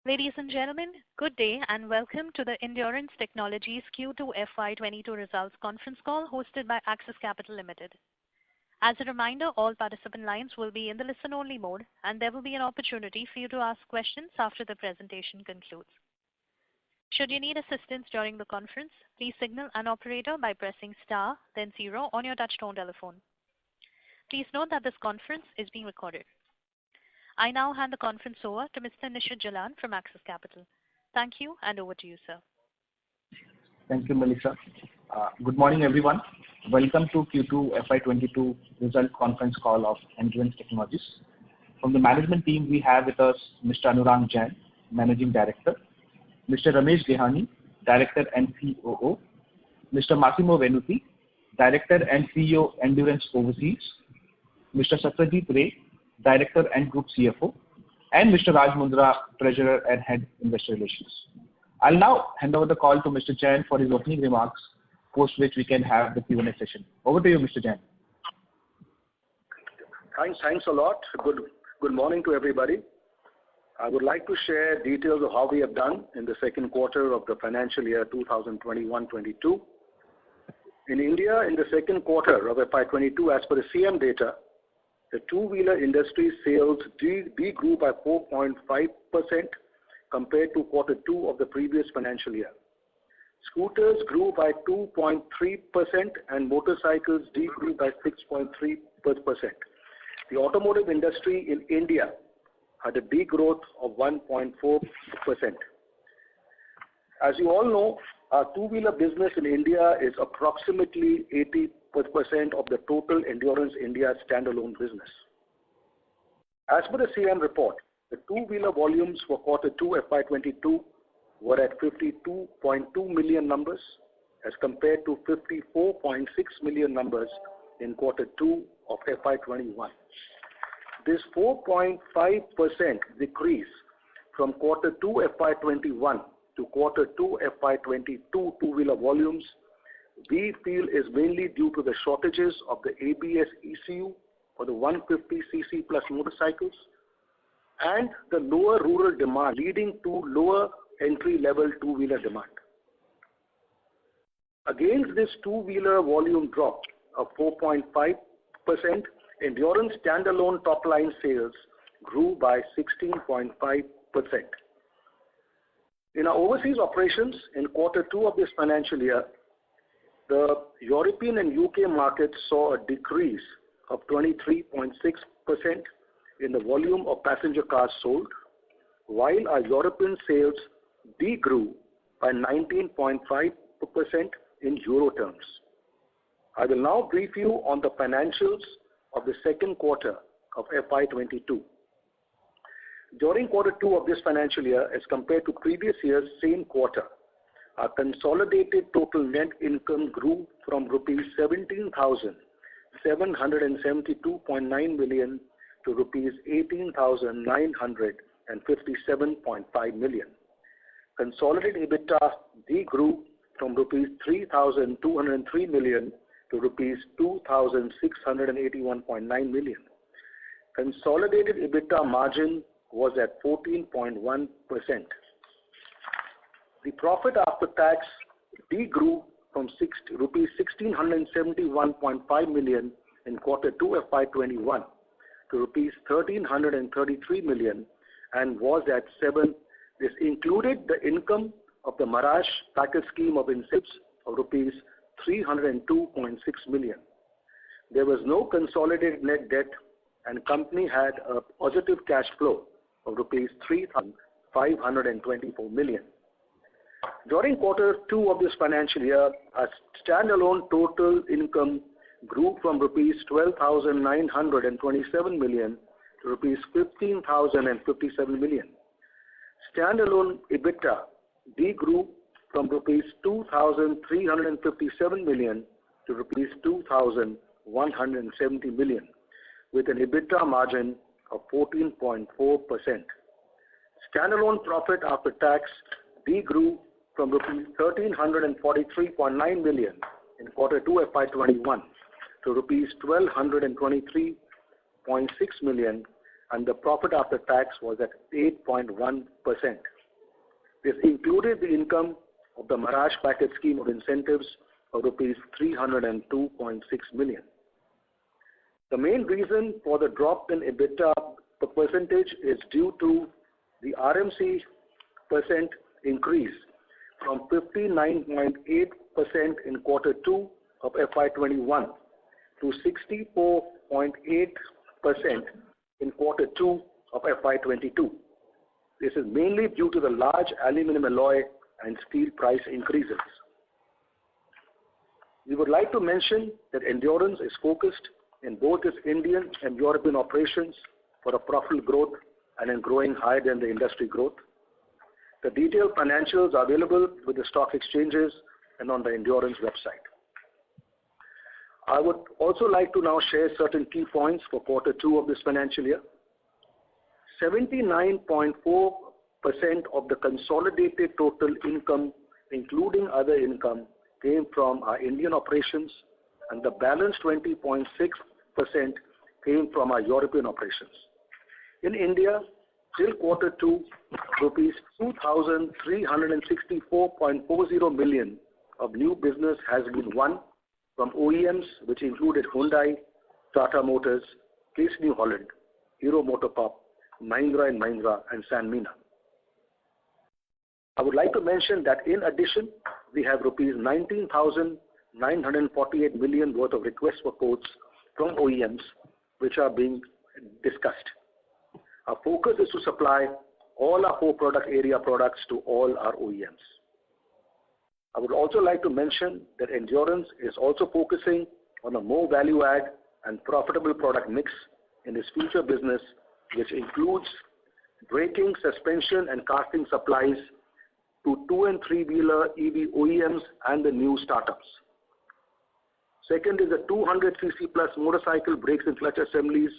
Ladies and gentlemen, good day and welcome to the Endurance Technologies Q2 FY22 results conference call hosted by Axis Capital Limited. As a reminder, all participant lines will be in the listen-only mode, and there will be an opportunity for you to ask questions after the presentation concludes. Should you need assistance during the conference, please signal an operator by pressing star, then 0 on your touchtone telephone. Please note that this conference is being recorded. I now hand the conference over to Mr. Nishit Jalan from Axis Capital. Thank you, and over to you, sir. Thank you, Melissa. Good morning, everyone. Welcome to Q2 FY22 result conference call of Endurance Technologies. From the management team, we have with us Mr. Anurang Jain, Managing Director, Mr. Ramesh Gehani, Director and COO, Mr. Massimo Venuti, Director and CEO, Endurance Overseas, Mr. Satyajit Ray, Director and Group CFO, and Mr. Raj Mundra, Treasurer and Head Investor Relations. I'll now hand over the call to Mr. Jain for his opening remarks, post which we can have the Q&A session. Over to you, Mr. Jain. Thanks a lot. Good morning to everybody. I would like to share details of how we have done in the second quarter of the financial year 2021-22. In India, in the second quarter of FY22, as per the CM data, the two-wheeler industry sales grew by 4.5% compared to quarter 2 of the previous financial year. Scooters grew by 2.3% and motorcycles grew by 6.3%. The automotive industry in India had a degrowth of 1.4%. As you all know, our two-wheeler business in India is approximately 80% of the total Endurance India standalone business. As per the CM report, the two-wheeler volumes for quarter 2 FY22 were at 52.2 million numbers as compared to 54.6 million numbers in quarter 2 of FY21. This 4.5% decrease from quarter 2 FY21 to quarter 2 FY22 two-wheeler volumes we feel is mainly due to the shortages of the ABS ECU for the 150cc plus motorcycles and the lower rural demand leading to lower entry-level two-wheeler demand. Against this two-wheeler volume drop of 4.5%, Endurance standalone top-line sales grew by 16.5%. In our overseas operations in quarter 2 of this financial year, the European and UK markets saw a decrease of 23.6% in the volume of passenger cars sold, while our European sales degrew by 19.5% in euro terms. I will now brief you on the financials of the second quarter of FY22. During quarter 2 of this financial year as compared to previous year's same quarter, our consolidated total net income grew from rupees 17,772.9 million to rupees 18,957.5 million. Consolidated EBITDA degrew from rupees 3,203 million to rupees 2,681.9 million. Consolidated EBITDA margin was at 14.1%. The profit after tax degrew from rupees 1,671.5 million in quarter 2 FY21 to rupees 1,333 million and was at 7. This included the income of the Maharashtra package scheme of incentives of rupees 302.6 million. There was no consolidated net debt and company had a positive cash flow of rupees 3,524 million. During quarter 2 of this financial year, our standalone total income grew from rupees 12,927 million to rupees 15,057 million. Standalone EBITDA degrew from rupees 2,357 million to rupees 2,170 million with an EBITDA margin of 14.4%. Standalone profit after tax degrew from rupees 1,343.9 million in quarter 2 FY21 to rupees 1,223.6 million, and the profit after tax was at 8.1%. This included the income of the Maharashtra package scheme of incentives of rupees 302.6 million. The main reason for the drop in EBITDA percentage is due to the RMC percent increase from 59.8% in quarter 2 of FY21 to 64.8% in quarter 2 of FY22. This is mainly due to the large aluminum alloy and steel price increases. We would like to mention that Endurance is focused in both its Indian and European operations for a profitable growth and in growing higher than the industry growth. The detailed financials are available with the stock exchanges and on the Endurance website. I would also like to now share certain key points for quarter 2 of this financial year. 79.4% of the consolidated total income, including other income, came from our Indian operations, and the balance 20.6% came from our European operations. In India, till quarter 2, rupees 2,364.40 million of new business has been won from OEMs, which included Hyundai, Tata Motors, Case New Holland, Hero MotoCorp, Mahindra & Mahindra, and Sanmina. I would like to mention that in addition, we have rupees 19,948 million worth of requests for quotes from OEMs, which are being discussed. Our focus is to supply all our 4 product area products to all our OEMs. I would also like to mention that Endurance is also focusing on a more value add and profitable product mix in its future business, which includes braking, suspension, and casting supplies to 2 and 3-wheeler EV OEMs and the new startups. Second is the 200cc plus motorcycle brakes and clutch assemblies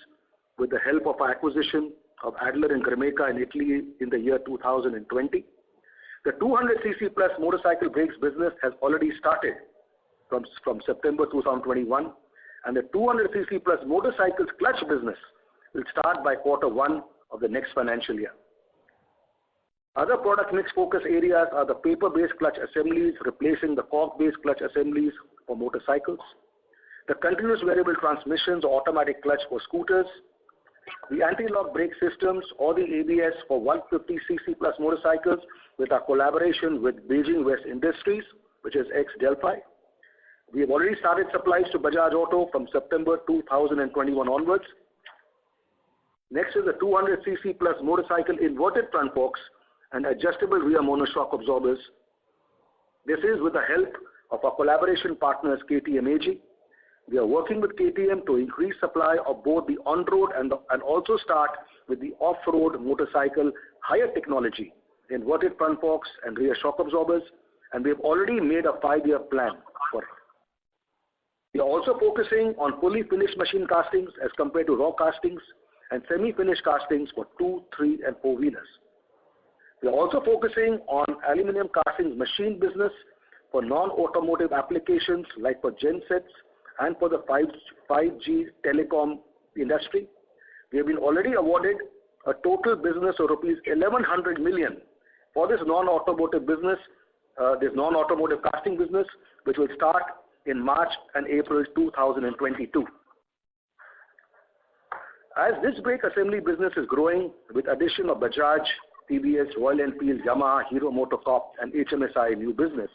with the help of our acquisition of Adler and Grimeca in Italy in the year 2020. The 200cc plus motorcycle brakes business has already started from September 2021, and the 200cc plus motorcycles clutch business will start by quarter 1 of the next financial year. Other product mix focus areas are the paper-based clutch assemblies replacing the cork-based clutch assemblies for motorcycles, the continuous variable transmissions or automatic clutch for scooters, the anti-lock brake systems or the ABS for 150cc plus motorcycles with our collaboration with Beijing West Industries, which is ex-Delphi. We have already started supplies to Bajaj Auto from September 2021 onwards. Next is the 200cc plus motorcycle inverted front forks and adjustable rear monoshock absorbers. This is with the help of our collaboration partners KTM AG. We are working with KTM to increase supply of both the on-road and also start with the off-road motorcycle higher technology, inverted front forks and rear shock absorbers, and we have already made a 5-year plan for it. We are also focusing on fully finished machine castings as compared to raw castings and semi-finished castings for 2, 3, and 4-wheelers. We are also focusing on aluminum castings machine business for non-automotive applications like for gensets and for the 5G telecom industry. We have been already awarded a total business of rupees 1,100 million for this non-automotive business, this non-automotive casting business, which will start in March and April 2022. As this brake assembly business is growing with addition of Bajaj, TVS, Royal Enfield, Yamaha, Hero MotoCorp, and HMSI new business,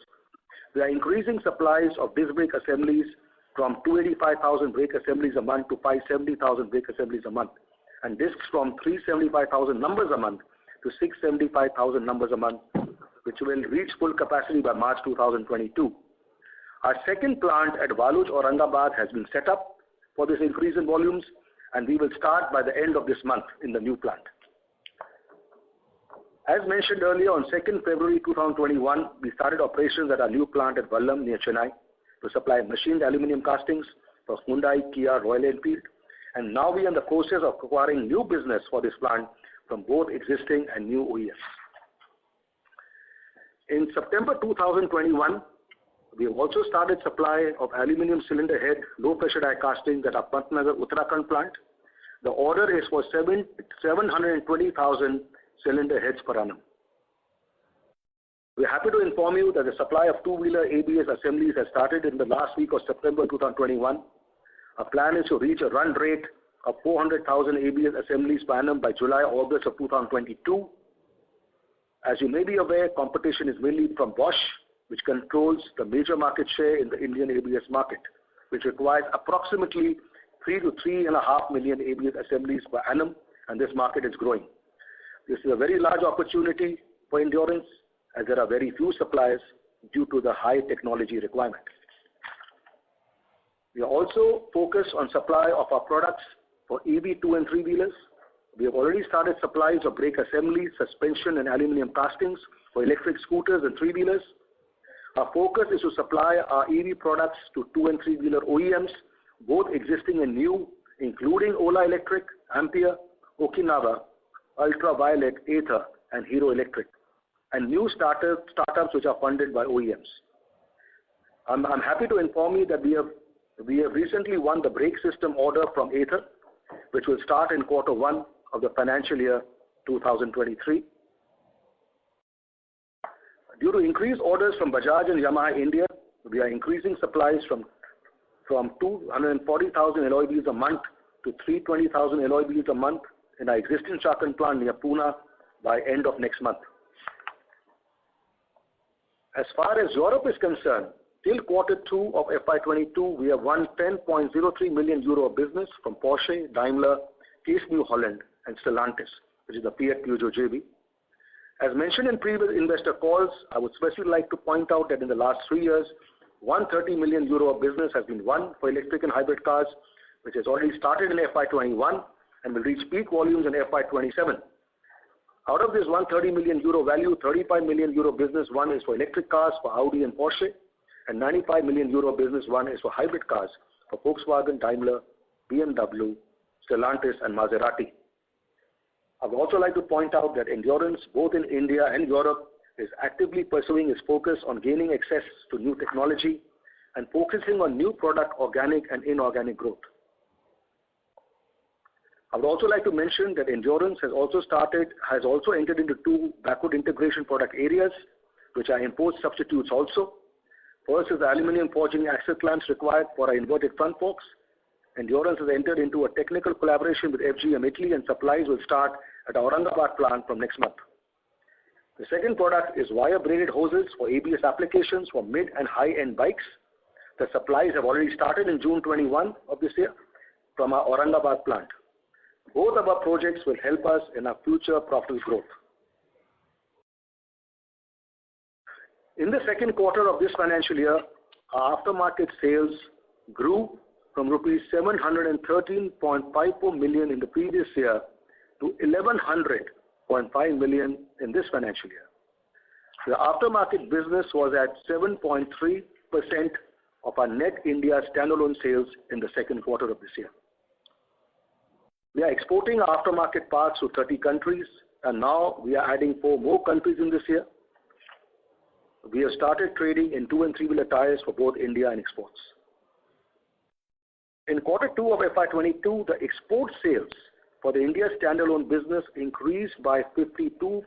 we are increasing supplies of disc brake assemblies from 285,000 brake assemblies a month to 570,000 brake assemblies a month, and discs from 375,000 numbers a month to 675,000 numbers a month, which will reach full capacity by March 2022. Our second plant at Waluj, Aurangabad has been set up for this increase in volumes, and we will start by the end of this month in the new plant. As mentioned earlier, on 2nd February 2021, we started operations at our new plant at Vallam near Chennai to supply machined aluminum castings for Hyundai, Kia, Royal Enfield, and now we are in the process of acquiring new business for this plant from both existing and new OEMs. In September 2021, we have also started supply of aluminum cylinder head low pressure die castings at our Pantnagar, Uttarakhand plant. The order is for 720,000 cylinder heads per annum. We are happy to inform you that the supply of two-wheeler ABS assemblies has started in the last week of September 2021. Our plan is to reach a run rate of 400,000 ABS assemblies per annum by July-August of 2022. As you may be aware, competition is mainly from Bosch, which controls the major market share in the Indian ABS market, which requires approximately 3 to 3.5 million ABS assemblies per annum, and this market is growing. This is a very large opportunity for Endurance, as there are very few suppliers due to the high technology requirement. We are also focused on supply of our products for EV 2 and 3 wheelers. We have already started supplies of brake assemblies, suspension and aluminum castings for electric scooters and 3 wheelers. Our focus is to supply our EV products to 2 and 3 wheeler OEMs, both existing and new, including Ola Electric, Ampere, Okinawa, Ultraviolet, Ather and Hero Electric, and new startups which are funded by OEMs. I'm happy to inform you that we have recently won the brake system order from Ather, which will start in Q1 of the financial year 2023. Due to increased orders from Bajaj and Yamaha India, we are increasing supplies from 240,000 alloy wheels a month to 320,000 alloy wheels a month in our existing Chakan plant near Pune by end of next month. As far as Europe is concerned, till Q2 of FY22, we have won 10.03 million euro of business from Porsche, Daimler, Case New Holland, and Stellantis, which is the Fiat Peugeot JV. As mentioned in previous investor calls, I would especially like to point out that in the last 3 years, 130 million euro of business has been won for electric and hybrid cars, which has already started in FY21 and will reach peak volumes in FY27. Out of this 130 million euro value, 35 million euro business won is for electric cars for Audi and Porsche, and 95 million euro business won is for hybrid cars for Volkswagen, Daimler, BMW, Stellantis, and Maserati. I would also like to point out that Endurance, both in India and Europe, is actively pursuing its focus on gaining access to new technology and focusing on new product organic and inorganic growth. I would also like to mention that Endurance has also entered into 2 backward integration product areas, which are import substitutes also. First is the aluminum forging axle clamps required for our inverted front forks. Endurance has entered into a technical collaboration with FGM Italy, and supplies will start at our Aurangabad plant from next month. The second product is wire braided hoses for ABS applications for mid and high-end bikes. The supplies have already started in June 21 of this year from our Aurangabad plant. Both of our projects will help us in our future profitable growth. In the second quarter of this financial year, our aftermarket sales grew from rupees 713.54 million in the previous year to 1100.5 million in this financial year. The aftermarket business was at 7.3% of our net India standalone sales in the second quarter of this year. We are exporting our aftermarket parts to 30 countries, and now we are adding 4 more countries in this year. We have started trading in 2 and 3 wheeler tires for both India and exports. In Q2 of FY22, the export sales for the India standalone business increased by 52%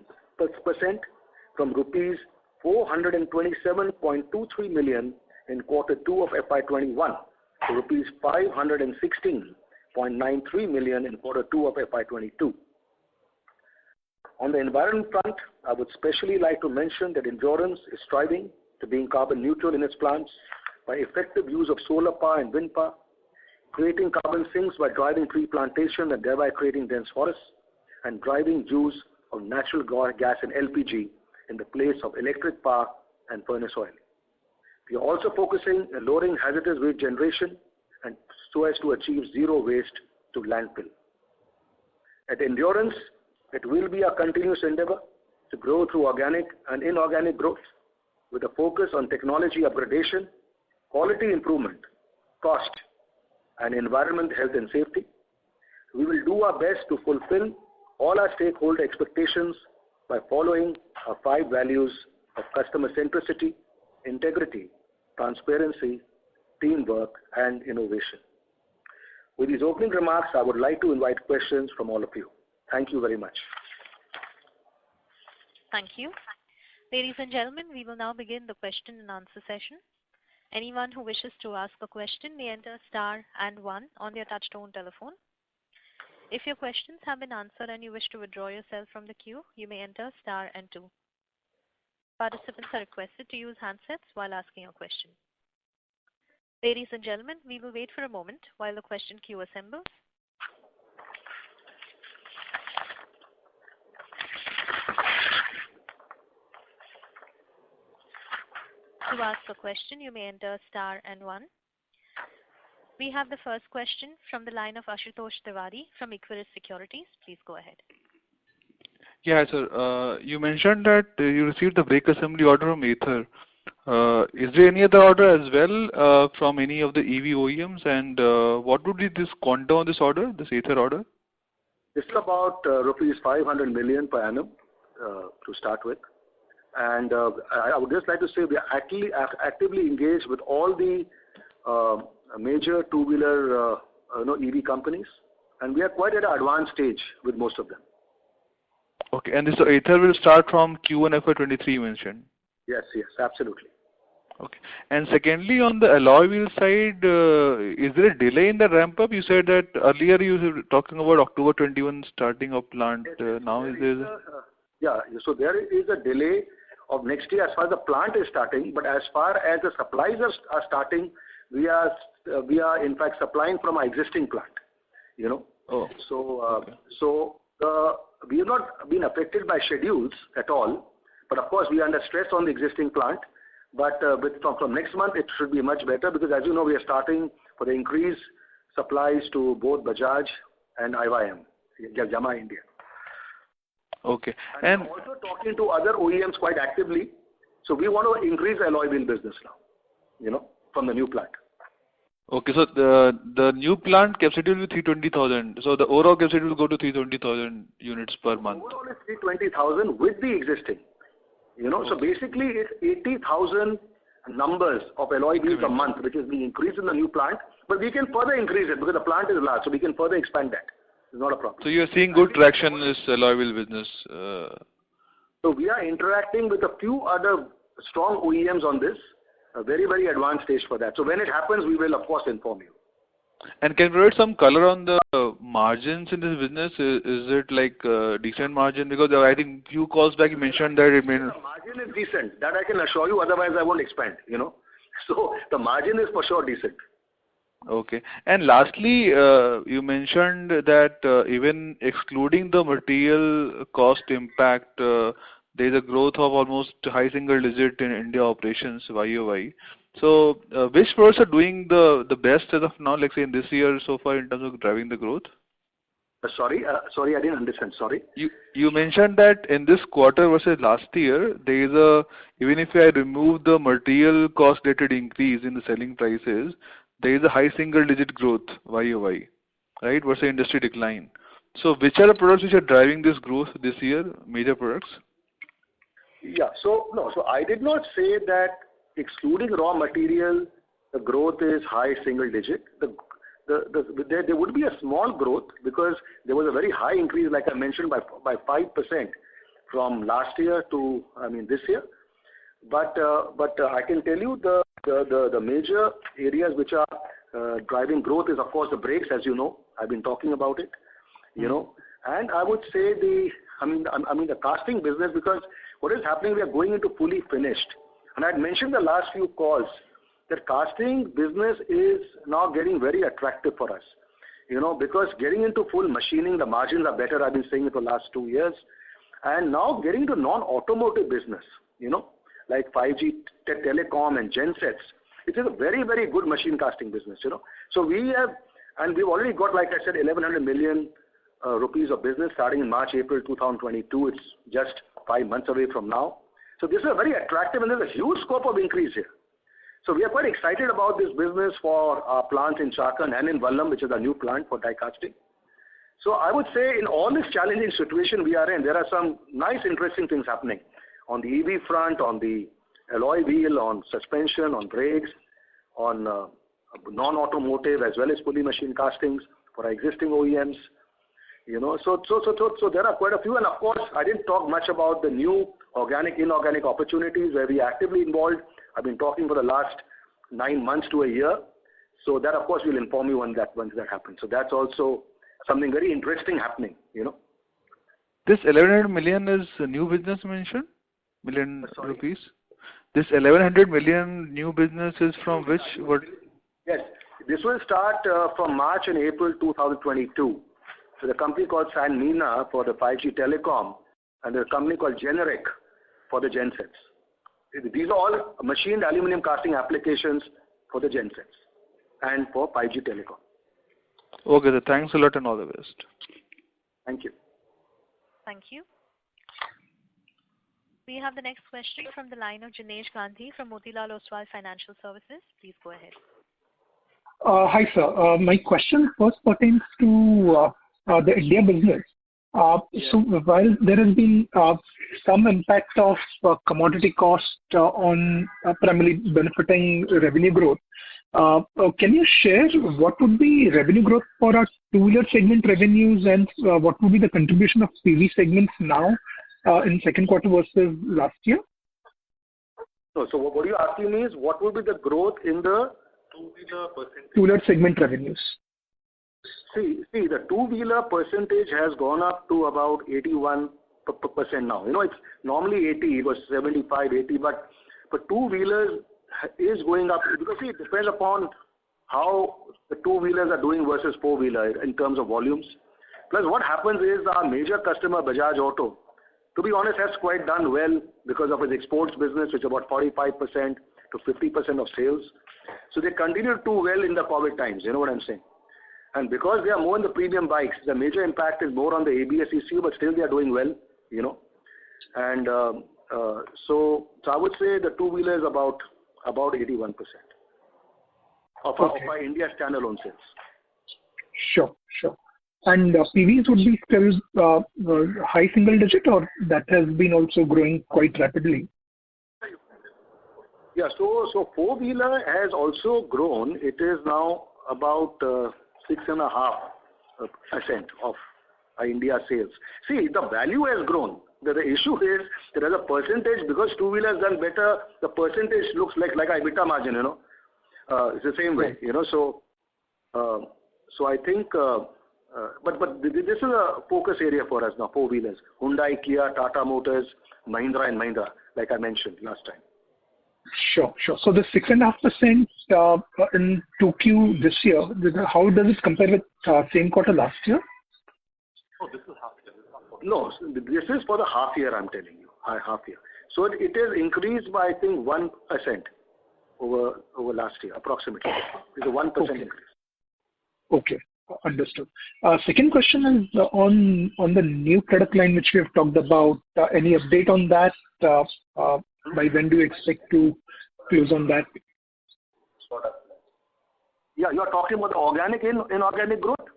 from rupees 427.23 million in Q2 of FY21 to rupees 516.93 million in Q2 of FY22. On the environment front, I would especially like to mention that Endurance is striving to being carbon neutral in its plants by effective use of solar power and wind power, creating carbon sinks by driving tree plantation and thereby creating dense forests, and driving use of natural gas and LPG in the place of electric power and furnace oil. We are also focusing on lowering hazardous waste generation and so as to achieve zero waste to landfill. At Endurance, it will be a continuous endeavor to grow through organic and inorganic growth with a focus on technology upgradation, quality improvement, cost, and environment, health and safety. We will do our best to fulfill all our stakeholder expectations by following our 5 values of customer centricity, integrity, transparency, teamwork, and innovation. With these opening remarks, I would like to invite questions from all of you. Thank you very much. Thank you. Ladies and gentlemen, we will now begin the question and answer session. Anyone who wishes to ask a question may enter star and 1 on their touchtone telephone. If your questions have been answered and you wish to withdraw yourself from the queue, you may enter star and 2. Participants are requested to use handsets while asking a question. Ladies and gentlemen, we will wait for a moment while the question queue assembles. To ask a question, you may enter star and 1. We have the first question from the line of Ashutosh Tiwari from Equirus Securities. Please go ahead. Yeah, sir. You mentioned that you received the brake assembly order from Ather. Is there any other order as well from any of the EV OEMs? And what would be this quantum on this order, this Ather order? This is about rupees 500 million per annum to start with. And I would just like to say we are actively engaged with all the major two-wheeler EV companies, and we are quite at an advanced stage with most of them. Okay, and this Ather will start from Q1 FY23 you mentioned? Yes, absolutely. Okay, and secondly, on the alloy wheel side, is there a delay in the ramp up? You said that earlier you were talking about October 21 starting of plant. Now is there? So there is a delay of next year as far as the plant is starting, but as far as the supplies are starting, we are in fact supplying from our existing plant. Oh. So we have not been affected by schedules at all, but of course we are under stress on the existing plant. But from next month it should be much better because as you know we are starting for the increased supplies to both Bajaj and IYM, Yamaha India. Okay. And we're also talking to other OEMs quite actively. So we want to increase alloy wheel business now, from the new plant. Okay, so the new plant capacity will be 320,000. So the overall capacity will go to 320,000 units per month. Overall is 320,000 with the existing. So basically it's 80,000 numbers of alloy wheels a month, which is being increased in the new plant. But we can further increase it because the plant is large, so we can further expand that. It's not a problem. So you are seeing good traction in this alloy wheel business. So we are interacting with a few other strong OEMs on this, a very, very advanced stage for that. So when it happens, we will of course inform you. And can you provide some color on the margins in this business? Is it like decent margin? Because I think few calls back you mentioned that it may... The margin is decent. That I can assure you. Otherwise, I won't expand. So the margin is for sure decent. Okay. And lastly, you mentioned that even excluding the material cost impact, there is a growth of almost high single digit in India operations YOY. So which products are doing the best as of now, like say in this year so far in terms of driving the growth? Sorry, I didn't understand. Sorry. You mentioned that in this quarter versus last year, there is a, even if I remove the material cost related increase in the selling prices, there is a high single digit growth YOY, right, versus industry decline. So which are the products which are driving this growth this year, major products? Yeah, so I did not say that excluding raw material, the growth is high single digit. There would be a small growth because there was a very high increase, like I mentioned, by 5% from last year to this year. But I can tell you the major areas which are driving growth is of course the brakes, as you know. I've been talking about it, and I would say the casting business, because what is happening, we are going into fully finished. And I had mentioned the last few calls that casting business is now getting very attractive for us, because getting into full machining, the margins are better. I've been saying it for the last 2 years. And now getting to non-automotive business, like 5G telecom and gensets, it is a very, very good machine casting business, So we have, and we've already got, like I said, 1,100 million rupees of business starting in March, April 2022. It's just 5 months away from now. So this is a very attractive, and there's a huge scope of increase here. So we are quite excited about this business for our plants in Chakan and in Vallam, which is our new plant for die casting. So I would say in all this challenging situation we are in, there are some nice, interesting things happening on the EV front, on the alloy wheel, on suspension, on brakes, on non-automotive as well as fully machine castings for our existing OEMs. So there are quite a few, and of course, I didn't talk much about the new organic, inorganic opportunities where we are actively involved. I've been talking for the last 9 months to a year. So that, of course, we'll inform you once that happens. So that's also something very interesting happening. This 1100 million is a new business mentioned? Million Sorry? rupees? This 1100 million new business is from which? What? Yes, this will start from March and April 2022. So the company called Sanmina for the 5G telecom and the company called Generic for the gensets. These are all machined aluminum casting applications for the gensets and for 5G telecom. Okay, so thanks a lot and all the best. Thank you. Thank you. We have the next question from the line of Jinesh Gandhi from Motilal Oswal Financial Services. Please go ahead. Hi, sir. My question first pertains to the India business. So while there has been some impact of commodity cost on primarily benefiting revenue growth, can you share what would be revenue growth for our two-wheeler segment revenues and what would be the contribution of PV segments now in second quarter versus last year? So what you're asking me is what will be the growth in the two-wheeler segment revenues? See, the two-wheeler percentage has gone up to about 81% now. It's normally 80, it was 75, 80, but for two-wheelers is going up because it depends upon how the two-wheelers are doing versus four-wheeler in terms of volumes. Plus what happens is our major customer, Bajaj Auto, to be honest, has quite done well because of its exports business, which is about 45% to 50% of sales. So they continue to do well in the COVID times, you know what I'm saying? And because they are more in the premium bikes, the major impact is more on the ABS ECU, but still they are doing well, And so I would say the two-wheeler is about 81% of our India standalone sales. Sure. And PVs would be still high single digit, or that has been also growing quite rapidly? Yeah, so four-wheeler has also grown. It is now about 6.5% of India sales. See, the value has grown. The issue is that as a percentage, because two-wheeler has done better, the percentage looks like EBITDA margin, It's the same way, So I think, but this is a focus area for us now, four-wheelers. Hyundai, Kia, Tata Motors, Mahindra and Mahindra, like I mentioned last time. Sure. So the 6.5% in 2Q this year, how does it compare with same quarter last year? No, this is for the half year, I'm telling you, half year. So it has increased by, I think, 1% over last year, approximately. It's a 1% increase. Okay, understood. Second question is on the new product line which we have talked about. Any update on that? By when do you expect to close on that? Yeah, you are talking about the organic inorganic growth?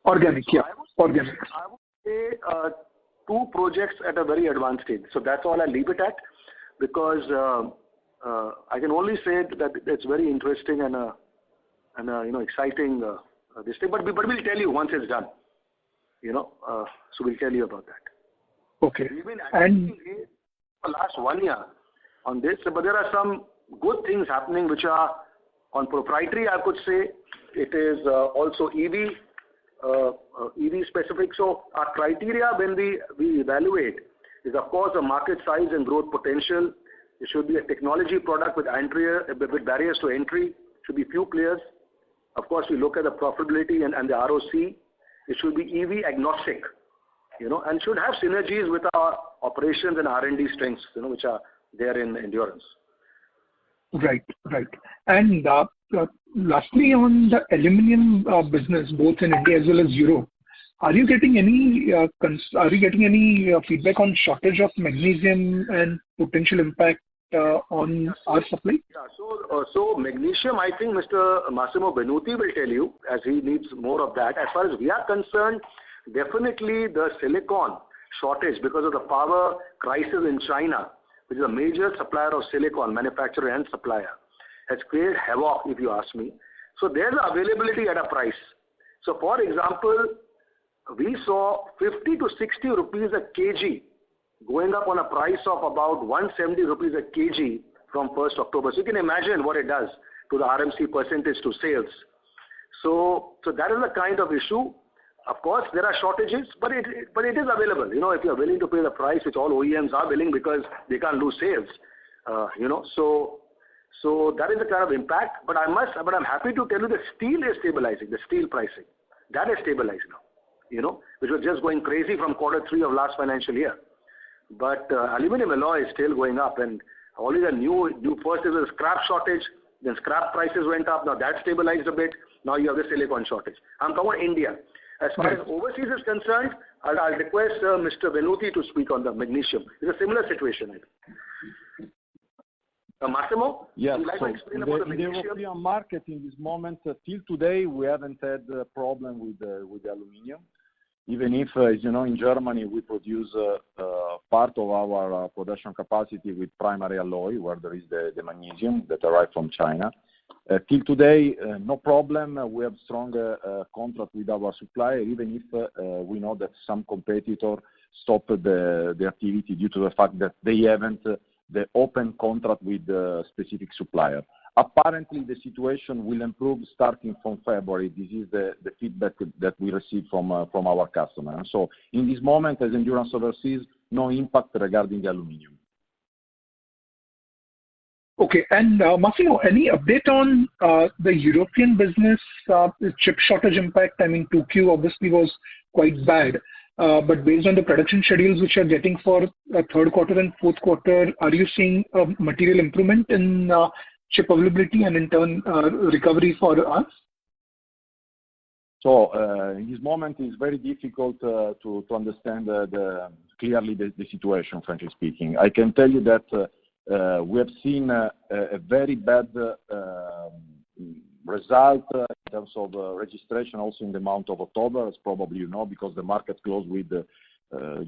Organic, yeah. Organic. I would say 2 projects at a very advanced stage. So that's all I leave it at, because I can only say that it's very interesting and exciting this thing. But we'll tell you once it's done. So we'll tell you about that. Okay. We've been acting for the last 1 year on this, but there are some good things happening which are on proprietary. I could say it is also EV specific. So our criteria when we evaluate is, of course, the market size and growth potential. It should be a technology product with barriers to entry. It should be few players. Of course, we look at the profitability and the ROC. It should be EV agnostic, and should have synergies with our operations and R&D strengths, which are there in Endurance. Right. And lastly, on the aluminum business, both in India as well as Europe, are you getting any feedback on shortage of magnesium and potential impact on our supply? Yeah, so magnesium, I think Mr. Massimo Benuti will tell you, as he needs more of that. As far as we are concerned, definitely the silicon shortage because of the power crisis in China, which is a major supplier of silicon, manufacturer and supplier, has created havoc, if you ask me. So there's availability at a price. So for example, we saw 50 to 60 rupees a kg going up on a price of about 170 rupees a kg from 1st October. So you can imagine what it does to the RMC percentage to sales. So that is the kind of issue. Of course, there are shortages, but it is available. If you are willing to pay the price, which all OEMs are willing because they can't lose sales. So that is the kind of impact. But I'm happy to tell you that steel is stabilizing. The steel pricing that is stabilized now. Which was just going crazy from Q3 of last financial year. But aluminum alloy is still going up, and only the new first is a scrap shortage. Then scrap prices went up. Now that stabilized a bit. Now you have the silicon shortage. I'm talking about India. As far as overseas is concerned, I'll request Mr. Venuti to speak on the magnesium. It's a similar situation, I think. Massimo? Yes. Would you like to explain about the magnesium? In the European market, in this moment, till today, we haven't had a problem with the aluminium. Even if, as you know, in Germany, we produce part of our production capacity with primary alloy, where there is the magnesium that arrives from China. Till today, no problem. We have strong contract with our supplier, even if we know that some competitor stopped the activity due to the fact that they haven't the open contract with the specific supplier. Apparently, the situation will improve starting from February. This is the feedback that we receive from our customer. And so, in this moment, as Endurance Overseas, no impact regarding the aluminium. Okay, and Massimo, any update on the European business chip shortage impact? I mean, 2Q obviously was quite bad, but based on the production schedules which are getting for third quarter and fourth quarter, are you seeing a material improvement in chip availability and in turn recovery for us? So in this moment, it's very difficult to understand clearly the situation, frankly speaking. I can tell you that we have seen a very bad result in terms of registration also in the month of October, as probably you know, because the market closed with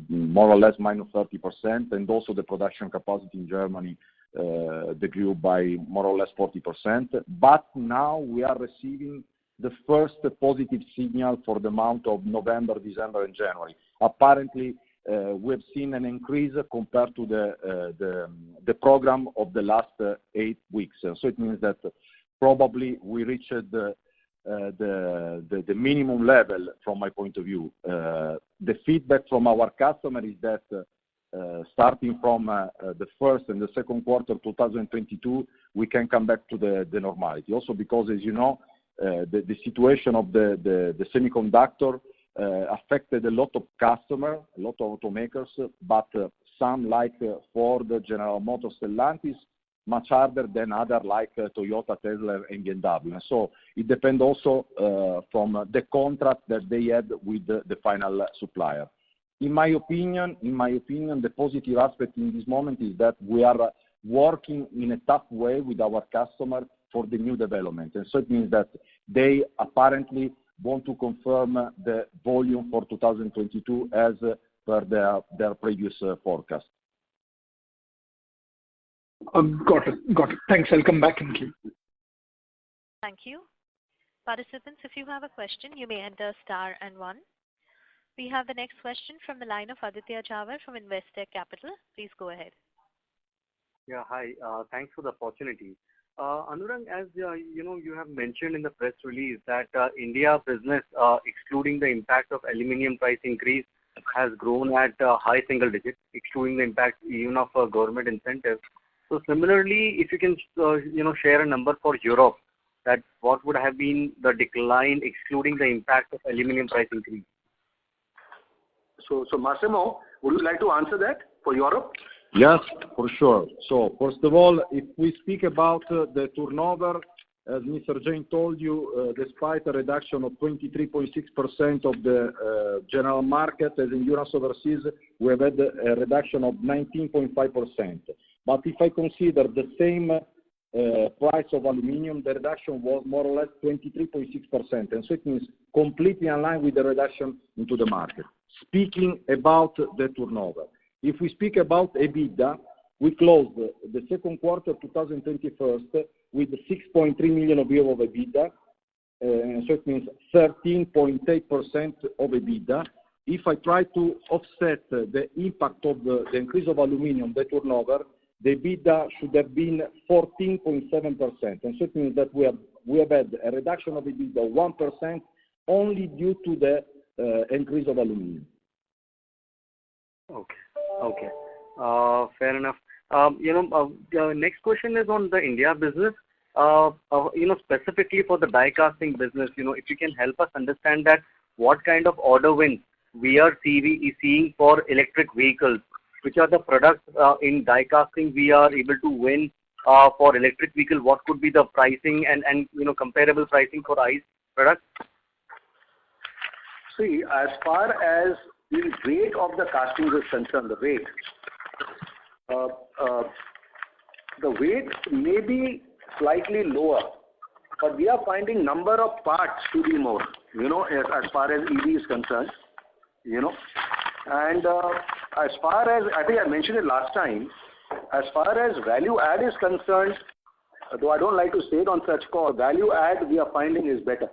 more or less minus 30%, and also the production capacity in Germany they grew by more or less 40%. But now we are receiving the first positive signal for the month of November, December, and January. Apparently, we have seen an increase compared to the program of the last 8 weeks. So it means that probably we reached the minimum level from my point of view. The feedback from our customer is that starting from the first and the second quarter of 2022, we can come back to the normality. Also because, as you know, the situation of the semiconductor affected a lot of customers, a lot of automakers, but some like Ford, General Motors, Stellantis, much harder than others like Toyota, Tesla, and BMW. So it depends also from the contract that they had with the final supplier. In my opinion, the positive aspect in this moment is that we are working in a tough way with our customer for the new development. And so it means that they apparently want to confirm the volume for 2022 as per their previous forecast. Got it. Thanks. I'll come back in queue. Thank you. Participants, if you have a question, you may enter star and 1. We have the next question from the line of Aditya Jhawar from Investec Capital. Please go ahead. Yeah, hi. Thanks for the opportunity. Anurag, as you have mentioned in the press release that India business, excluding the impact of aluminium price increase, has grown at high single digits, excluding the impact even of government incentives. So similarly, if you can share a number for Europe, that what would have been the decline excluding the impact of aluminium price increase? So Massimo, would you like to answer that for Europe? Yes, for sure. So first of all, if we speak about the turnover, as Mr. Jain told you, despite a reduction of 23.6% of the general market, as Endurance Overseas, we have had a reduction of 19.5%. But if I consider the same price of aluminium, the reduction was more or less 23.6%. And so it means completely in line with the reduction into the market. Speaking about the turnover, if we speak about EBITDA, we closed the second quarter 2021 with 6.3 million of EBITDA, so it means 13.8% of EBITDA. If I try to offset the impact of the increase of aluminum, the turnover, the EBITDA should have been 14.7%. And so it means that we have had a reduction of EBITDA of 1% only due to the increase of aluminum. Okay. Fair enough. Next question is on the India business. Specifically for the die casting business, if you can help us understand that what kind of order wins we are seeing for electric vehicles, which are the products in die casting we are able to win for electric vehicle, what could be the pricing and comparable pricing for ICE products? See, as far as the weight of the castings is concerned, the weight may be slightly lower, but we are finding number of parts to be more, as far as EV is concerned, and as far as, I think I mentioned it last time, as far as value add is concerned, though I don't like to say it on such call, value add we are finding is better.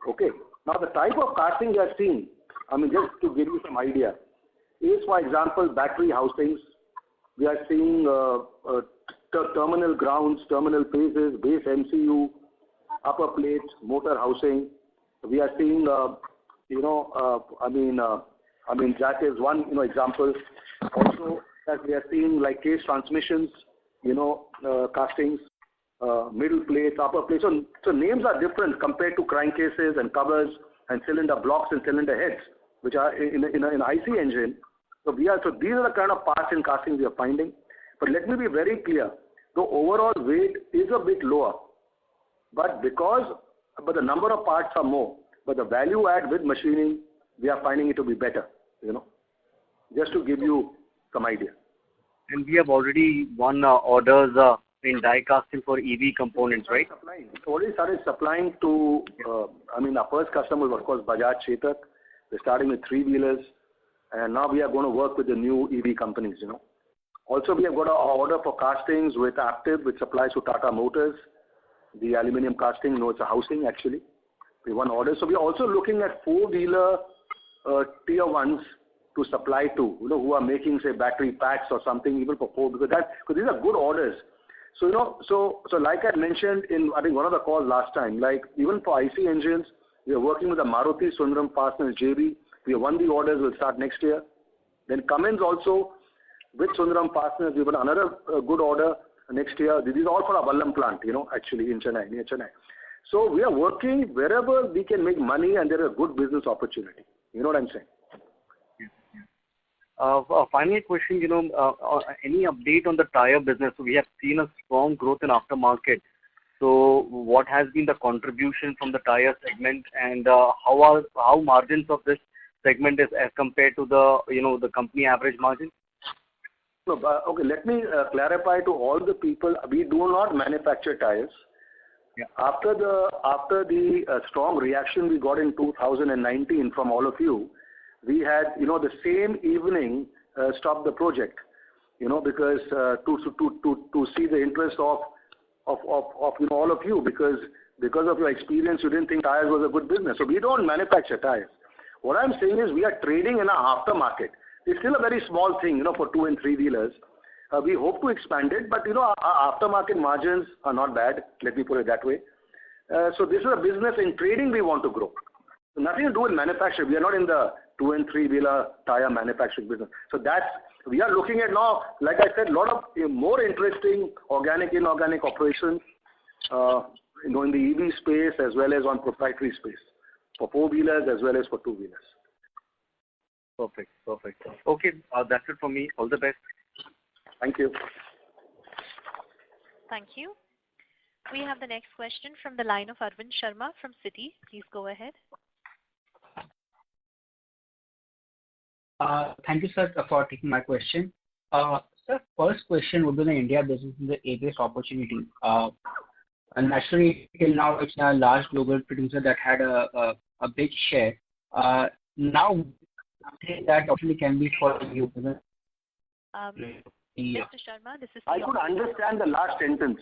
Okay. Now the type of casting we are seeing, just to give you some idea, is for example battery housings. We are seeing terminal grounds, terminal phases, base MCU, upper plates, motor housing. We are seeing, that is one example. Also, that we are seeing like case transmissions, castings, middle plates, upper plates. So names are different compared to crankcases and covers and cylinder blocks and cylinder heads, which are in an IC engine. So these are the kind of parts in casting we are finding. But let me be very clear: the overall weight is a bit lower, but the number of parts are more. But the value add with machining, we are finding it to be better. Just to give you some idea. And we have already won orders in die casting for EV components, right? Already started supplying to, our first customer was, of course, Bajaj Chetak. We're starting with 3-wheelers, and now we are going to work with the new EV companies, Also, we have got an order for castings with Aptiv, which supplies to Tata Motors. The aluminium casting, it's a housing actually. We won orders. So we are also looking at 4-wheeler tier 1s to supply to, who are making, say, battery packs or something, even for 4, because these are good orders. So, so like I mentioned in, I think, one of the calls last time, like even for IC engines, we are working with the Maruti Sundaram Fasteners JV. We have won the orders, will start next year. Then Cummins also, with Sundaram Fasteners, we have another good order next year. This is all for our Vallam plant, actually in Chennai, near Chennai. So we are working wherever we can make money and there is a good business opportunity. You know what I'm saying? Final question, any update on the tire business? We have seen a strong growth in aftermarket. So what has been the contribution from the tire segment, and how margins of this segment is as compared to the company average margin? So, okay, let me clarify to all the people, we do not manufacture tires. Yeah. After the strong reaction we got in 2019 from all of you, we had, the same evening stopped the project, because to see the interest of all of you, because of your experience, you didn't think tires was a good business. So we don't manufacture tires. What I'm saying is we are trading in our aftermarket. It's still a very small thing, for 2 and 3 wheelers. We hope to expand it, but our aftermarket margins are not bad. Let me put it that way. So this is a business in trading we want to grow. So nothing to do with manufacturing. We are not in the 2 and 3 wheeler tire manufacturing business. So we are looking at now, like I said, a lot of more interesting organic, inorganic operations, in the EV space as well as on proprietary space for 4-wheelers as well as for 2-wheelers. Perfect. Okay, that's it for me. All the best. Thank you. Thank you. We have the next question from the line of Arvind Sharma from Citi. Please go ahead. Thank you, sir, for taking my question. Sir, first question would be the India business is the ABS opportunity. And naturally, till now, it's a large global producer that had a big share. Now, that opportunity can be for you. Mr. Sharma, this is... I could understand the last sentence.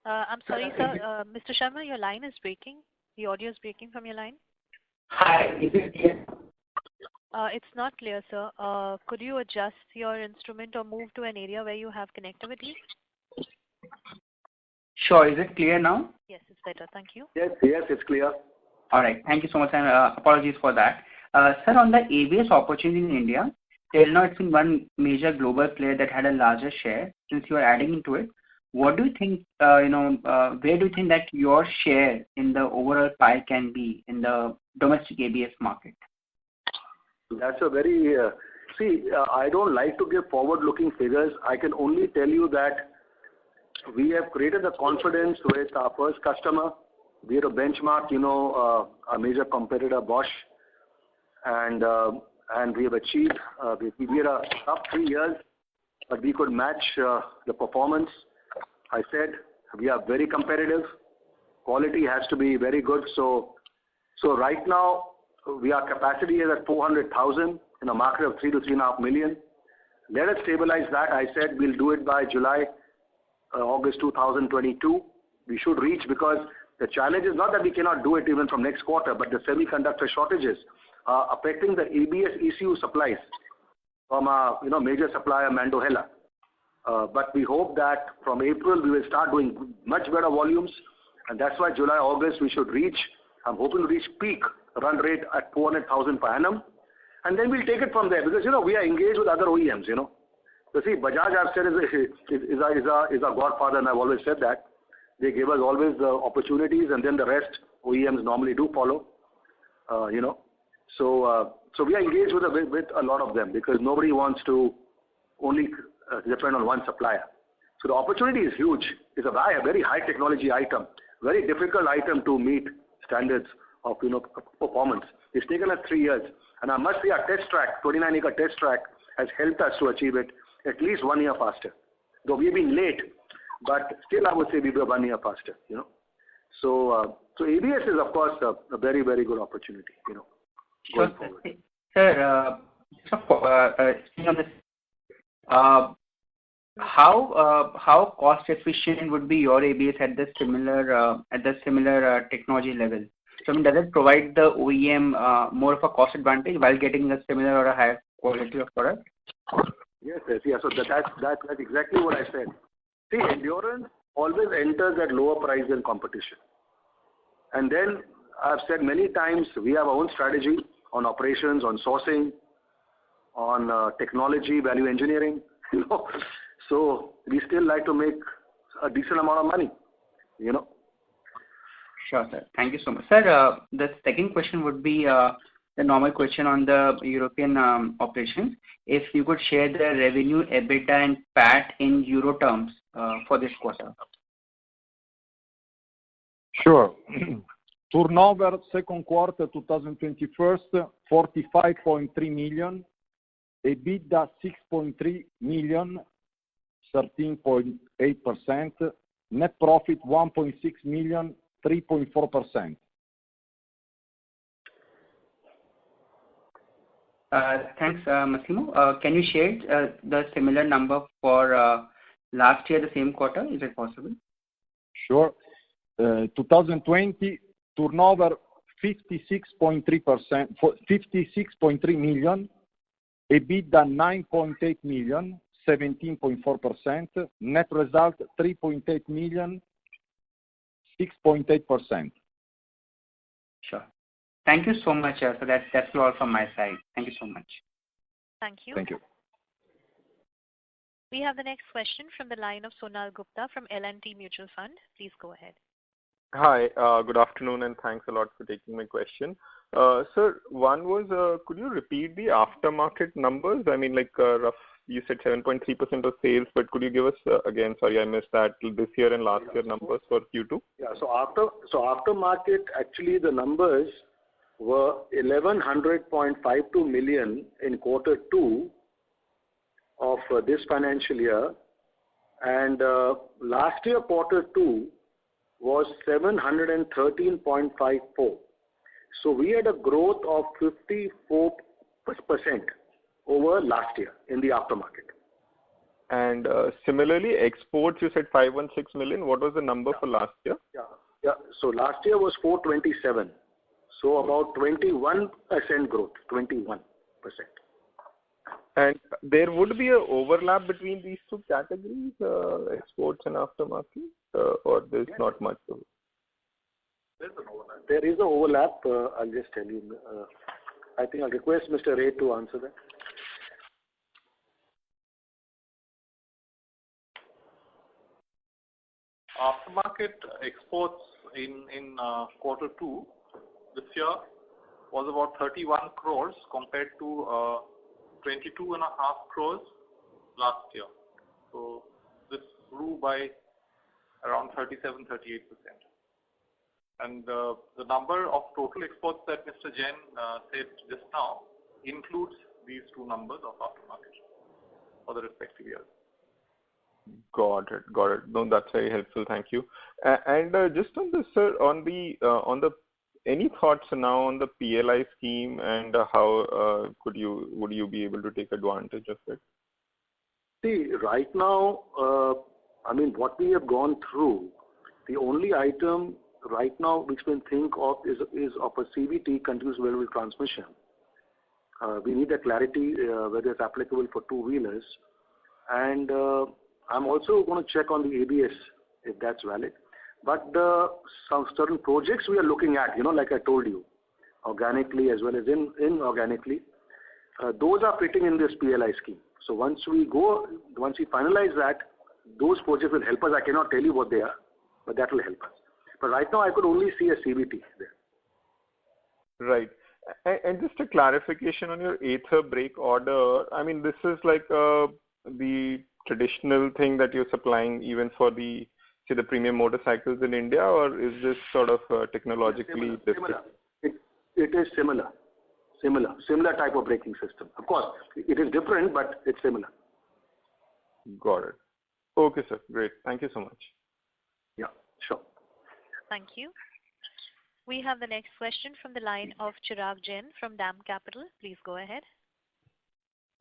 I'm sorry, sir. Mr. Sharma, your line is breaking. The audio is breaking from your line. Hi, is it clear? It's not clear, sir. Could you adjust your instrument or move to an area where you have connectivity? Sure. Is it clear now? Yes, it's better. Thank you. Yes, yes, it's clear. All right. Thank you so much, and apologies for that. Sir, on the ABS opportunity in India, till now it's been one major global player that had a larger share. Since you are adding into it, what do you think, where do you think that your share in the overall pie can be in the domestic ABS market? That's a very, I don't like to give forward-looking figures. I can only tell you that we have created the confidence with our first customer. We had a benchmark, a major competitor, Bosch, and we have achieved, we had a tough 3 years, but we could match the performance. I said we are very competitive. Quality has to be very good. So right now, our capacity is at 400,000 in a market of 3 to 3.5 million. Let us stabilize that. I said we'll do it by August 2022. We should reach, because the challenge is not that we cannot do it even from next quarter, but the semiconductor shortages are affecting the ABS ECU supplies from a major supplier, Mandohela. But we hope that from April we will start doing much better volumes, and that's why July, August we should reach. I'm hoping to reach peak run rate at 400,000 per annum, and then we'll take it from there, because we are engaged with other OEMs. You see, Bajaj, I've said, is our godfather, and I've always said that. They give us always the opportunities, and then the rest OEMs normally do follow. So we are engaged with a lot of them, because nobody wants to only depend on one supplier. So the opportunity is huge. It's a very high technology item, very difficult item to meet standards of performance. It's taken us 3 years, and I must say our test track, 29-acre test track, has helped us to achieve it at least 1 year faster. Though we've been late, but still I would say we were 1 year faster. So ABS is of course a very, very good opportunity. Going forward. Sir, speaking on this, how cost efficient would be your ABS at the similar technology level? So does it provide the OEM more of a cost advantage while getting a similar or a higher quality of product? Yes. So that's exactly what I said. See, Endurance always enters at lower price than competition. And then I've said many times, we have our own strategy on operations, on sourcing, on technology, value engineering. So we still like to make a decent amount of money. Sure, sir. Thank you so much. Sir, the second question would be the normal question on the European operations. If you could share the revenue, EBITDA and PAT in euro terms for this quarter. Sure. Turnover second quarter 2021, 45.3 million. EBITDA 6.3 million, 13.8%. Net profit 1.6 million, 3.4%. Thanks, Massimo. Can you share the similar number for last year, the same quarter? Is it possible? Sure. 2020 turnover 56.3%, 56.3 million. EBITDA 9.8 million, 17.4%. Net result 3.8 million, 6.8%. Sure. Thank you so much, sir. That's all from my side. Thank you so much. Thank you. Thank you. We have the next question from the line of Sonal Gupta from L&T Mutual Fund. Please go ahead. Hi, good afternoon, and thanks a lot for taking my question. Sir, one was, could you repeat the aftermarket numbers? I mean, you said 7.3% of sales, but could you give us, again, sorry, I missed that, this year and last year numbers for Q2? Yeah, so aftermarket, actually the numbers were 1100.52 million in quarter 2 of this financial year, and last year quarter 2 was 713.54. So we had a growth of 54% over last year in the aftermarket. And similarly, exports, you said 516 million. What was the number for last year? Yeah, Yeah. So last year was 427. So about 21% growth, 21%. And there would be an overlap between these two categories, exports and aftermarket, or there's not much of it? There is an overlap. I'll just tell you. I think I'll request Mr. Ray to answer that. Aftermarket exports in quarter 2 this year was about 31 crores compared to 22.5 crores last year. So this grew by around 37-38%. And the number of total exports that Mr. Jain said just now includes these two numbers of aftermarket for the respective years. Got it. No, that's very helpful. Thank you. And just on this, sir, on the any thoughts now on the PLI scheme and how would you be able to take advantage of it? See, right now, I mean, what we have gone through, the only item right now which we can think of is of a CVT, continuous variable transmission. We need a clarity whether it's applicable for two-wheelers. And I'm also going to check on the ABS if that's valid. But some certain projects we are looking at, like I told you, organically as well as inorganically, those are fitting in this PLI scheme. So once we finalize that, those projects will help us. I cannot tell you what they are, but that will help us. But right now, I could only see a CVT there. Right. And just a clarification on your Ather brake order. I mean, this is like the traditional thing that you're supplying even for the premium motorcycles in India, or is this sort of technologically different? It is similar type of braking system. Of course, it is different, but it's similar. Got it. Okay, sir. Great. Thank you so much. Yeah, sure. Thank you. We have the next question from the line of Chirag Jain from DAM Capital. Please go ahead.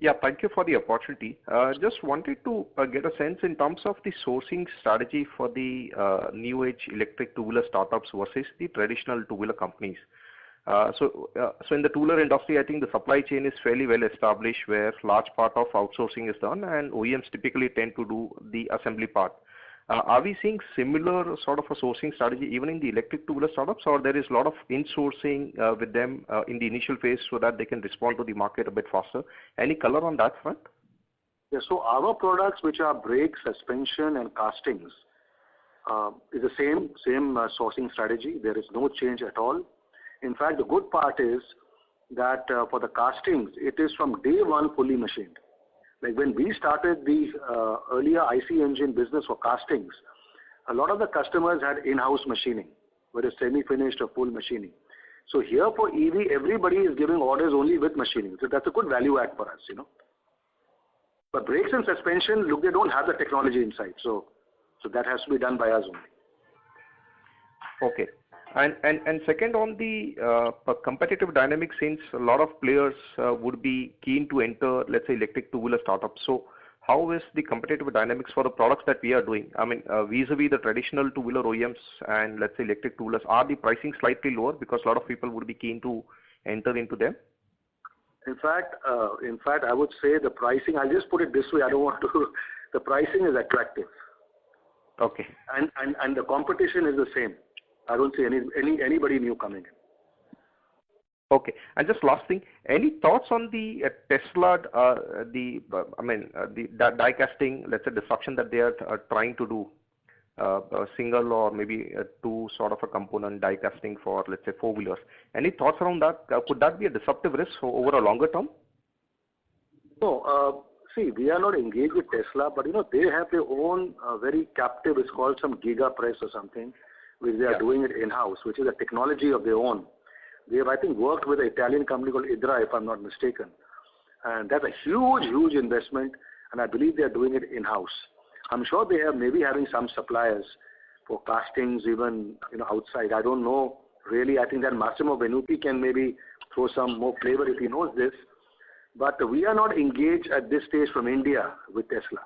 Yeah, thank you for the opportunity. Just wanted to get a sense in terms of the sourcing strategy for the new age electric two-wheeler startups versus the traditional two-wheeler companies. So in the two-wheeler industry, I think the supply chain is fairly well established where large part of outsourcing is done and OEMs typically tend to do the assembly part. Are we seeing similar sort of a sourcing strategy even in the electric two-wheeler startups, or there is a lot of in-sourcing with them in the initial phase so that they can respond to the market a bit faster? Any color on that front? Yeah, so our products, which are brakes, suspension, and castings, is the same sourcing strategy. There is no change at all. In fact, the good part is that for the castings, it is from day one fully machined. Like when we started the earlier IC engine business for castings, a lot of the customers had in-house machining, whether semi-finished or full machining. So here for EV, everybody is giving orders only with machining. So that's a good value add for us, But brakes and suspension, look, they don't have the technology inside. So that has to be done by us only. Okay. And second, on the competitive dynamics, since a lot of players would be keen to enter, let's say, electric two-wheeler startups. So how is the competitive dynamics for the products that we are doing? I mean, vis-a-vis the traditional two-wheeler OEMs and let's say electric two-wheelers, are the pricing slightly lower because a lot of people would be keen to enter into them? In fact, I would say the pricing, I'll just put it this way, I don't want to, the pricing is attractive. Okay. And the competition is the same. I don't see anybody new coming in. Okay. And just last thing, any thoughts on the Tesla, the die casting, let's say, disruption that they are trying to do, a single or maybe two sort of a component die casting for, let's say, four-wheelers. Any thoughts around that? Could that be a disruptive risk over a longer term? No. See, we are not engaged with Tesla, but they have their own very captive, it's called some Giga Press or something, which they are doing it in-house, which is a technology of their own. They have, I think, worked with an Italian company called Idra, if I'm not mistaken. And that's a huge, huge investment, and I believe they are doing it in-house. I'm sure they are maybe having some suppliers for castings even outside. I don't know really. I think that Massimo Venuti can maybe throw some more flavor if he knows this. But we are not engaged at this stage from India with Tesla.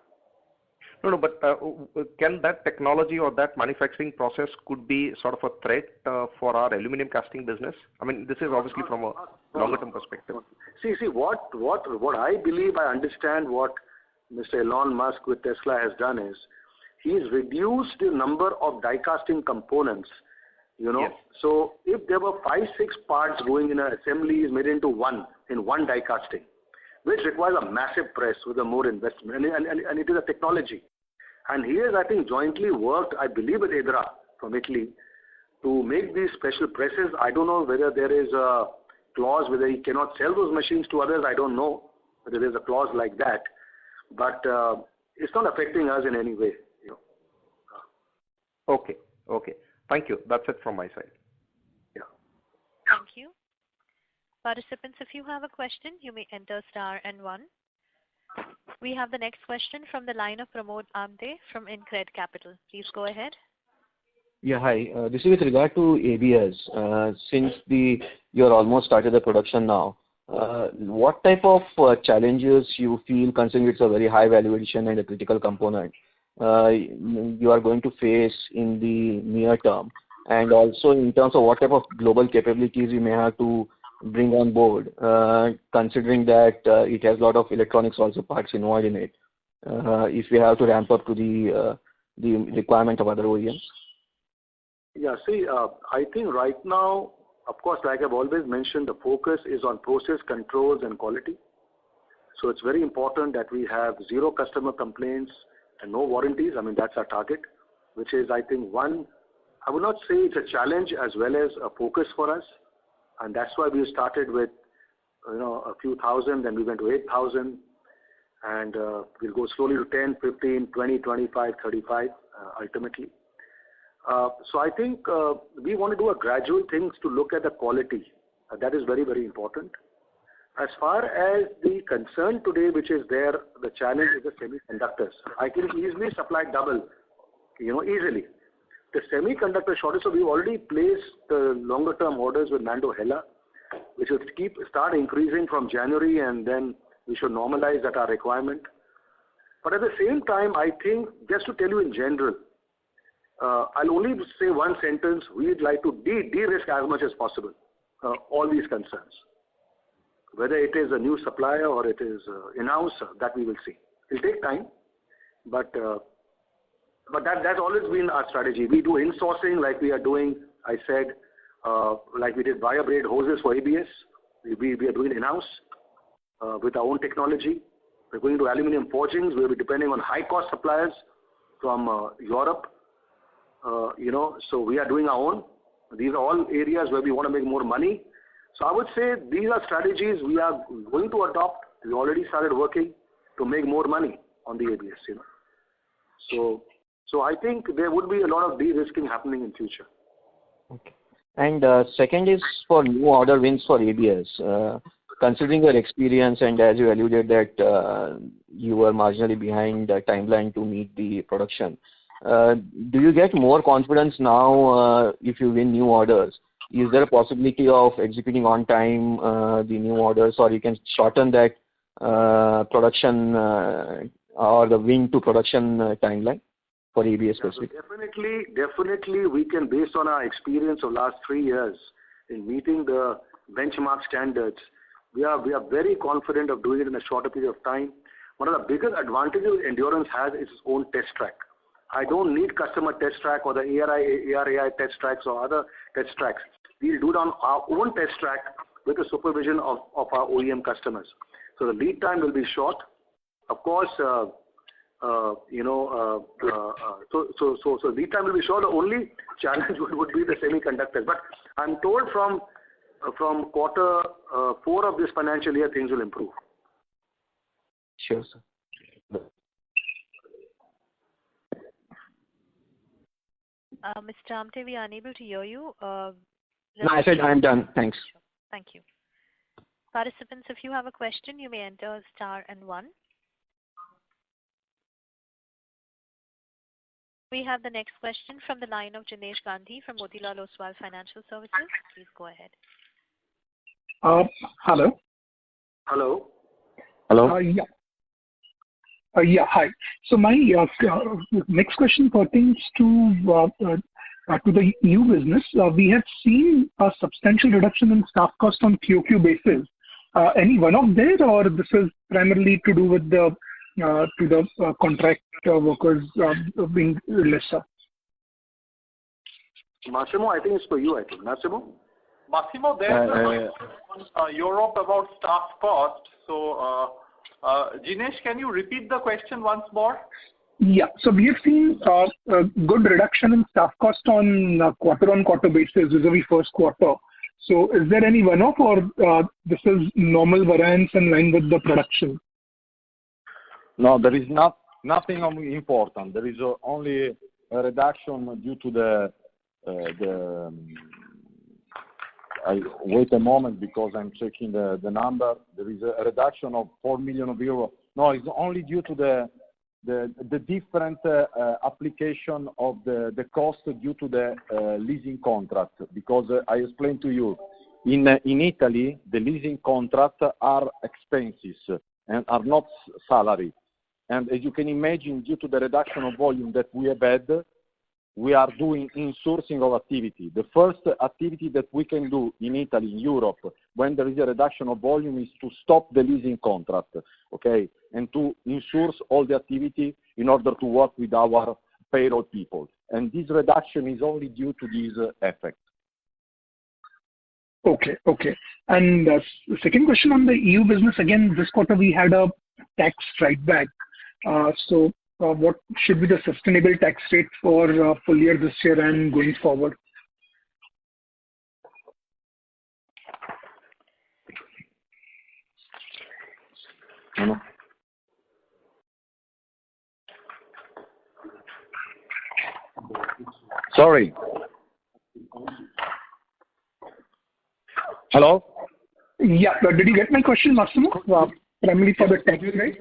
No, but can that technology or that manufacturing process could be sort of a threat for our aluminum casting business? I mean, this is obviously from a longer-term perspective. See, what I believe, I understand what Mr. Elon Musk with Tesla has done is, he's reduced the number of die casting components, Yes. So if there were 5-6 parts going in an assembly, is made into one die casting, which requires a massive press with a more investment, and it is a technology. And he has, I think, jointly worked, I believe, with EDRA from Italy to make these special presses. I don't know whether there is a clause whether he cannot sell those machines to others. I don't know whether there's a clause like that, but it's not affecting us in any way. Okay. Thank you. That's it from my side. Yeah. Thank you. Participants, if you have a question, you may enter star and 1. We have the next question from the line of Pramod Amte from InCred Capital. Please go ahead. Yeah, hi. This is with regard to ABS. Since you're almost started the production now, what type of challenges you feel, considering it's a very high valuation and a critical component, you are going to face in the near term, and also in terms of what type of global capabilities you may have to bring on board, considering that it has a lot of electronics also parts involved in it, if we have to ramp up to the requirement of other OEMs? Yeah, see, I think right now, of course, like I've always mentioned, the focus is on process controls and quality. So it's very important that we have 0 customer complaints and no warranties. I mean, that's our target, which is, I think, one, I would not say it's a challenge as well as a focus for us. And that's why we started with, a few thousand, then we went to 8,000, and we'll go slowly to 10, 15, 20, 25, 35, ultimately. So I think we want to do a gradual things to look at the quality. That is very, very important. As far as the concern today, which is there, the challenge is the semiconductors. I can easily supply double, easily. The semiconductor shortage, so we've already placed the longer term orders with Mando Hella, which will start increasing from January, and then we should normalize at our requirement. But at the same time, I think, just to tell you in general, I'll only say one sentence: we'd like to de-risk as much as possible all these concerns. Whether it is a new supplier or it is in-house, that we will see. It'll take time, but that's always been our strategy. We do in-sourcing like we are doing, I said, like we did wire-braid hoses for ABS. We are doing in-house with our own technology. We're going to aluminum forgings. We'll be depending on high-cost suppliers from Europe. So we are doing our own. These are all areas where we want to make more money. So I would say these are strategies we are going to adopt. We already started working to make more money on the ABS. So I think there would be a lot of de-risking happening in future. Okay. And second is for new order wins for ABS. Considering your experience, and as you alluded that you were marginally behind the timeline to meet the production, do you get more confidence now if you win new orders? Is there a possibility of executing on time the new orders, or you can shorten that production or the win to production timeline for ABS specifically? So definitely we can, based on our experience of last 3 years in meeting the benchmark standards, we are very confident of doing it in a shorter period of time. One of the biggest advantages Endurance has is its own test track. I don't need customer test track or the ARAI test tracks or other test tracks. We'll do it on our own test track with the supervision of our OEM customers. So the lead time will be short. Of course, so lead time will be short. The only challenge would be the semiconductors. But I'm told from quarter 4 of this financial year, things will improve. Sure, sir. Mr. Amte, we are unable to hear you. No, I said I'm done. Thanks. Thank you. Participants, if you have a question, you may enter star and 1. We have the next question from the line of Jinesh Gandhi from Motilal Oswal Financial Services. Please go ahead. Hello. Hello. Hello. Yeah. Yeah, hi. So my next question pertains to the new business. We have seen a substantial reduction in staff cost on QoQ basis. Any one-off there, or this is primarily to do with the contract workers being lesser? Massimo, I think it's for you, Massimo? Massimo, there's a question on Europe about staff cost. So, Jinesh, can you repeat the question once more? Yeah. So we have seen a good reduction in staff cost on quarter-on-quarter basis vis-a-vis first quarter. So is there any one-off, or this is normal variance in line with the production? No, there is nothing important. There is only a reduction due to wait a moment because I'm checking the number. There is a reduction of 4 million euros. No, it's only due to the different application of the cost due to the leasing contract. Because I explained to you, in Italy, the leasing contract are expenses and are not salary. And as you can imagine, due to the reduction of volume that we have had, we are doing insourcing of activity. The first activity that we can do in Italy, in Europe, when there is a reduction of volume, is to stop the leasing contract, okay, and to insource all the activity in order to work with our payroll people. And this reduction is only due to this effect. Okay. And the second question on the EU business, again, this quarter we had a tax write back. So what should be the sustainable tax rate for full year this year and going forward? Sorry. Hello? Yeah. Did you get my question, Massimo? Primarily for the tax rate?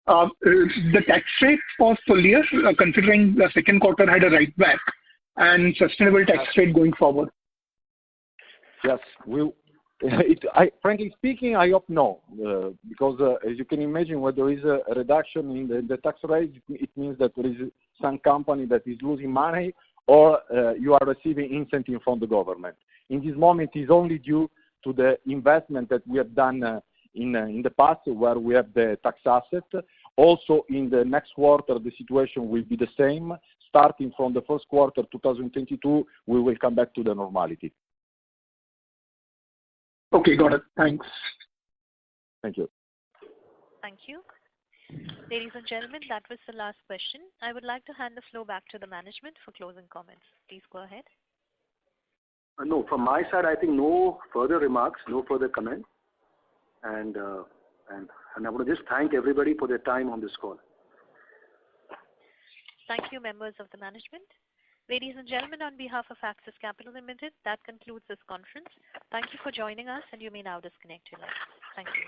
The tax rate for full year, considering the second quarter had a write back, and sustainable tax rate going forward. Yes. Frankly speaking, I hope no, because as you can imagine, when there is a reduction in the tax rate, it means that there is some company that is losing money, or you are receiving incentive from the government. In this moment, it is only due to the investment that we have done in the past, where we have the tax asset. Also, in the next quarter, the situation will be the same. Starting from the first quarter 2022, we will come back to the normality. Okay, got it. Thanks. Thank you. Thank you. Ladies and gentlemen, that was the last question. I would like to hand the floor back to the management for closing comments. Please go ahead. No, from my side, I think no further remarks, no further comment. And I want to just thank everybody for their time on this call. Thank you, members of the management. Ladies and gentlemen, on behalf of Axis Capital Limited, that concludes this conference. Thank you for joining us, and you may now disconnect your lines. Thank you.